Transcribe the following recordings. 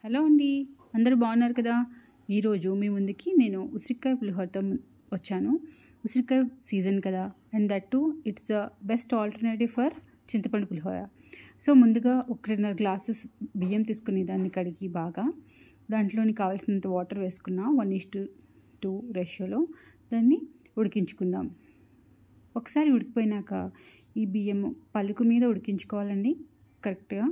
Hello అండి, అందరూ బాగున్నారు కదా. ఈరోజు మీ ముందుకి నేను ఉసిరికాయ పులిహోరతో వచ్చాను. ఉసిరికాయ సీజన్ కదా, and that to it's the best alternative for చింతపండు పులిహోర. సో ముందుగా 1.5 గ్లాసెస్ బియ్యం తీసుకుని దాన్ని కడిగి బాగా దాంట్లోని కావాల్సినంత వాటర్ వేసుకున్న 1:2 రేషియోలో దాన్ని ఉడికించుకుందాం. ఒకసారి ఉడికిపోయినాక ఈ బియ్యం పలుకు మీద ఉడికించుకోవాలండి కరెక్ట్గా.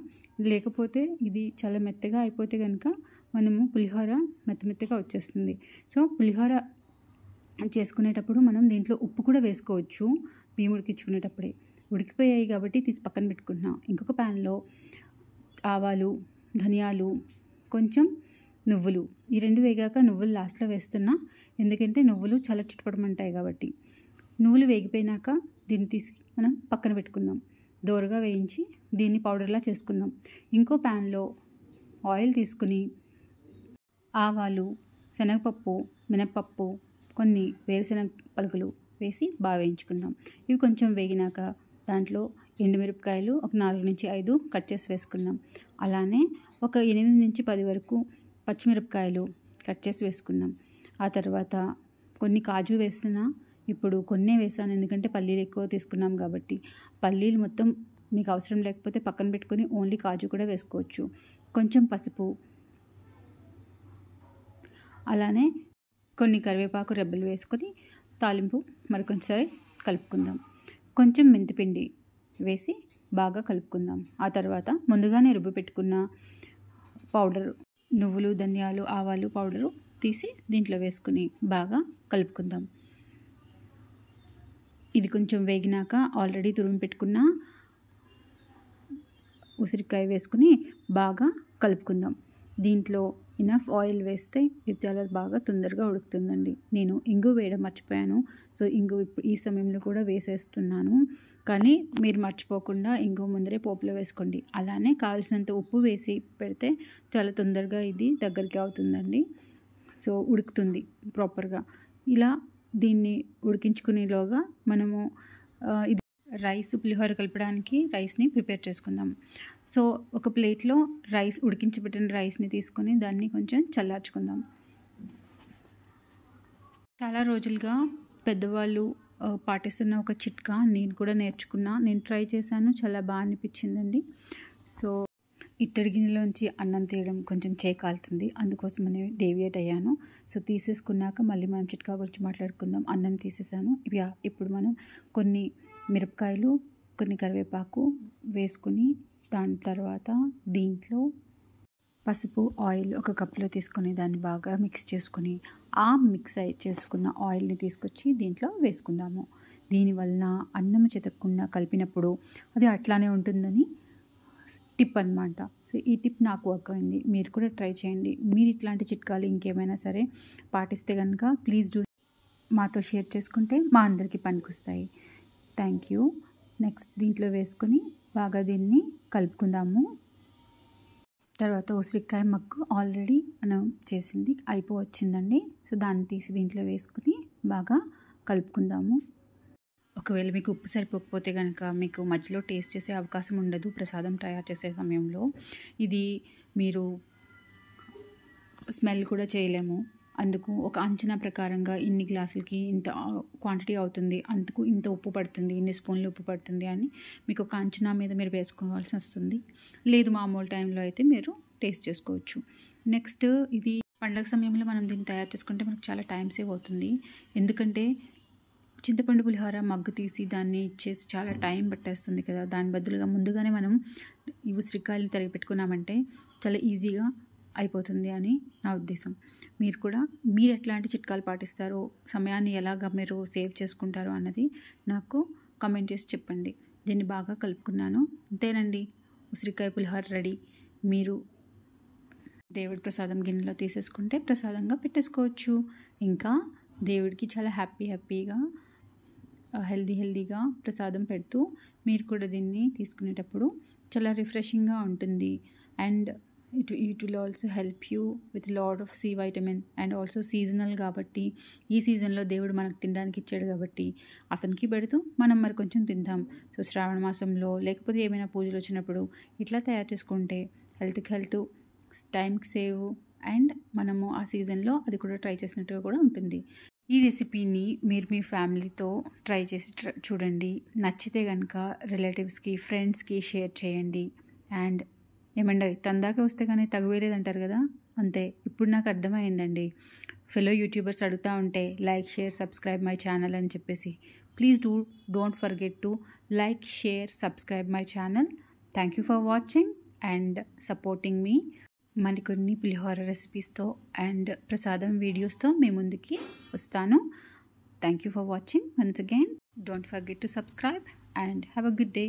లేకపోతే ఇది చాలా మెత్తగా అయిపోతే కనుక మనము పులిహోర మెత్తగా వచ్చేస్తుంది. సో పులిహోర చేసుకునేటప్పుడు మనం దీంట్లో ఉప్పు కూడా వేసుకోవచ్చు. బియ్యం ఉడికించుకునేటప్పుడే ఉడికిపోయాయి కాబట్టి తీసి పక్కన పెట్టుకుంటున్నాం. ఇంకొక ప్యాన్లో ఆవాలు, ధనియాలు, కొంచెం నువ్వులు, ఈ రెండు వేగాక నువ్వులు లాస్ట్లో వేస్తున్నా, ఎందుకంటే నువ్వులు చాలా చిటపటమంటాయి కాబట్టి. నువ్వులు వేగిపోయినాక దీన్ని తీసి మనం పక్కన పెట్టుకుందాం. దోరగా వేయించి దీన్ని పౌడర్లా చేసుకుందాం. ఇంకో ప్యాన్లో ఆయిల్ తీసుకుని ఆవాలు, శనగపప్పు, మినప్పప్పు, కొన్ని వేరుశనగ పలుకులు వేసి బాగా వేయించుకుందాం. ఇవి కొంచెం వేగినాక దాంట్లో ఎండుమిరపకాయలు ఒక 4 నుంచి 5 కట్ చేసి వేసుకుందాం. అలానే ఒక 8 నుంచి 10 వరకు పచ్చిమిరపకాయలు కట్ చేసి వేసుకుందాం. ఆ తర్వాత కొన్ని కాజు వేస్తున్నా, ఇప్పుడు కొన్నే వేసాను ఎందుకంటే పల్లీలు ఎక్కువ తీసుకున్నాం కాబట్టి. పల్లీలు మొత్తం మీకు అవసరం లేకపోతే పక్కన పెట్టుకొని ఓన్లీ కాజు కూడా వేసుకోవచ్చు. కొంచెం పసుపు, అలానే కొన్ని కరివేపాకు రెబ్బలు వేసుకొని తాలింపు మరికొంచెంసారి కలుపుకుందాం. కొంచెం మెంతిపిండి వేసి బాగా కలుపుకుందాం. ఆ తర్వాత ముందుగానే రుబ్బు పెట్టుకున్న పౌడర్, నువ్వులు, ధనియాలు, ఆవాలు పౌడరు తీసి దీంట్లో వేసుకుని బాగా కలుపుకుందాం. ఇది కొంచెం వేగినాక ఆల్రెడీ తురిమి పెట్టుకున్న ఉసిరికాయ వేసుకుని బాగా కలుపుకుందాం. దీంట్లో ఇనఫ్ ఆయిల్ వేస్తే ఇది చాలా బాగా తొందరగా ఉడుకుతుందండి. నేను ఇంగు వేయడం మర్చిపోయాను. సో ఇంగు ఈ సమయంలో కూడా వేసేస్తున్నాను. కానీ మీరు మర్చిపోకుండా ఇంగు ముందరే పోపులో వేసుకోండి. అలానే కావాల్సినంత ఉప్పు వేసి పెడితే చాలా తొందరగా ఇది దగ్గరికి అవుతుందండి. సో ఉడుకుతుంది ప్రాపర్గా. ఇలా దీన్ని ఉడికించుకునేలోగా మనము ఇది రైస్ పులిహోర కలపడానికి రైస్ని ప్రిపేర్ చేసుకుందాం. సో ఒక ప్లేట్లో రైస్, ఉడికించబెట్టిన రైస్ని తీసుకొని దాన్ని కొంచెం చల్లార్చుకుందాం. చాలా రోజులుగా పెద్దవాళ్ళు పాటిస్తున్న ఒక చిట్కా నేను కూడా నేర్చుకున్నా, నేను ట్రై చేశాను, చాలా బాగా అనిపించిందండి. సో ఇత్తడి గిన్నెలోంచి అన్నం తీయడం కొంచెం కాలుతుంది, అందుకోసం నేను డేవియేట్ అయ్యాను. సో తీసేసుకున్నాక మళ్ళీ మనం చిట్కా గురించి మాట్లాడుకుందాం. అన్నం తీసేసాను. ఇప్పుడు మనం కొన్ని మిరపకాయలు, కొన్ని కరివేపాకు వేసుకుని దాని తర్వాత దీంట్లో పసుపు, ఆయిల్ ఒక కప్లో తీసుకొని దాన్ని బాగా మిక్స్ చేసుకొని ఆ మిక్స్ చేసుకున్న ఆయిల్ని తీసుకొచ్చి దీంట్లో వేసుకుందాము. దీనివల్ల అన్నం చెతకకుండా కలిపినప్పుడు అది అట్లానే ఉంటుందని టిప్ అనమాట. సో ఈ టిప్ నాకు వర్క్ అయింది, మీరు కూడా ట్రై చేయండి. మీరు ఇట్లాంటి చిట్కాలు ఇంకేమైనా సరే పాటిస్తే కనుక ప్లీజ్ డూ మాతో షేర్ చేసుకుంటే మా అందరికీ పనికొస్తాయి. Thank you. నెక్స్ట్ దీంట్లో వేసుకొని బాగా దీన్ని కలుపుకుందాము. తర్వాత ఉసిరికాయ మగ్గు ఆల్రెడీ మనం చేసింది అయిపోవచ్చిందండి. సో దాన్ని తీసి దీంట్లో వేసుకుని బాగా కలుపుకుందాము. ఒకవేళ మీకు ఉప్పు సరిపోకపోతే కనుక మీకు మధ్యలో టేస్ట్ చేసే అవకాశం ఉండదు ప్రసాదం తయారు చేసే సమయంలో. ఇది మీరు స్మెల్ కూడా చేయలేము. అందుకు ఒక అంచనా ప్రకారంగా ఇన్ని గ్లాసులకి ఇంత క్వాంటిటీ అవుతుంది, అందుకు ఇంత ఉప్పు పడుతుంది, ఇన్ని స్పూన్లు ఉప్పు పడుతుంది అని మీకు ఒక అంచనా మీద మీరు వేసుకోవాల్సి వస్తుంది. లేదు మామూలు టైంలో అయితే మీరు టేస్ట్ చేసుకోవచ్చు. నెక్స్ట్ ఇది పండగ సమయంలో మనం దీన్ని తయారు చేసుకుంటే మనకు చాలా టైం సేవ్ అవుతుంది. ఎందుకంటే చింతపండు పులిహోర మగ్గు తీసి దాన్ని ఇచ్చేసి చాలా టైం పట్టేస్తుంది కదా. దాని బదులుగా ముందుగానే మనం ఈ ఉసిరికాయలు తరిగి పెట్టుకున్నామంటే చాలా ఈజీగా అయిపోతుంది అని నా ఉద్దేశం. మీరు ఎట్లాంటి చిట్కాలు పాటిస్తారో, సమయాన్ని ఎలాగ మీరు సేవ్ చేసుకుంటారో అన్నది నాకు కామెంట్ చేసి చెప్పండి. దీన్ని బాగా కలుపుకున్నాను. అంతేనండి, ఉసిరికాయ పులిహోర రెడీ. మీరు దేవుడి ప్రసాదం గిన్నెలో తీసేసుకుంటే ప్రసాదంగా పెట్టేసుకోవచ్చు. ఇంకా దేవుడికి చాలా హ్యాపీగా హెల్దీగా ప్రసాదం పెడుతూ మీరు కూడా దీన్ని తీసుకునేటప్పుడు చాలా రిఫ్రెషింగ్గా ఉంటుంది. And it will also help you with a lot of C vitamin, and also seasonal కాబట్టి ఈ సీజన్లో దేవుడు మనకు తినడానికి ఇచ్చాడు కాబట్టి అతనికి పెడుతూ మనం మరి కొంచెం తింటాం. సో శ్రావణ మాసంలో లేకపోతే ఏమైనా పూజలు వచ్చినప్పుడు ఇట్లా తయారు చేసుకుంటే హెల్త్కి హెల్త్, టైంకి సేవ్ అండ్ మనము ఆ సీజన్లో అది కూడా ట్రై చేసినట్టుగా కూడా ఉంటుంది. ఈ రెసిపీని మీరు మీ ఫ్యామిలీతో ట్రై చేసి చూడండి. నచ్చితే కనుక రిలేటివ్స్కి, ఫ్రెండ్స్కి షేర్ చేయండి. అండ్ ఏమండి తందాక వస్తే కానీ తగువేలేదంటారు కదా, అంతే. ఇప్పుడు నాకు అర్థమైందండి. ఫెలో యూట్యూబర్స్ అడుగుతూ ఉంటే like, share, subscribe my channel అని చెప్పేసి. Please don't forget to like, share, subscribe my channel. Thank you for watching and supporting me. మరికొన్ని పులిహోర రెసిపీస్తో అండ్ ప్రసాదం వీడియోస్తో మీ ముందుకి వస్తాను. Thank you for watching once again. Don't forget to subscribe and have a good day.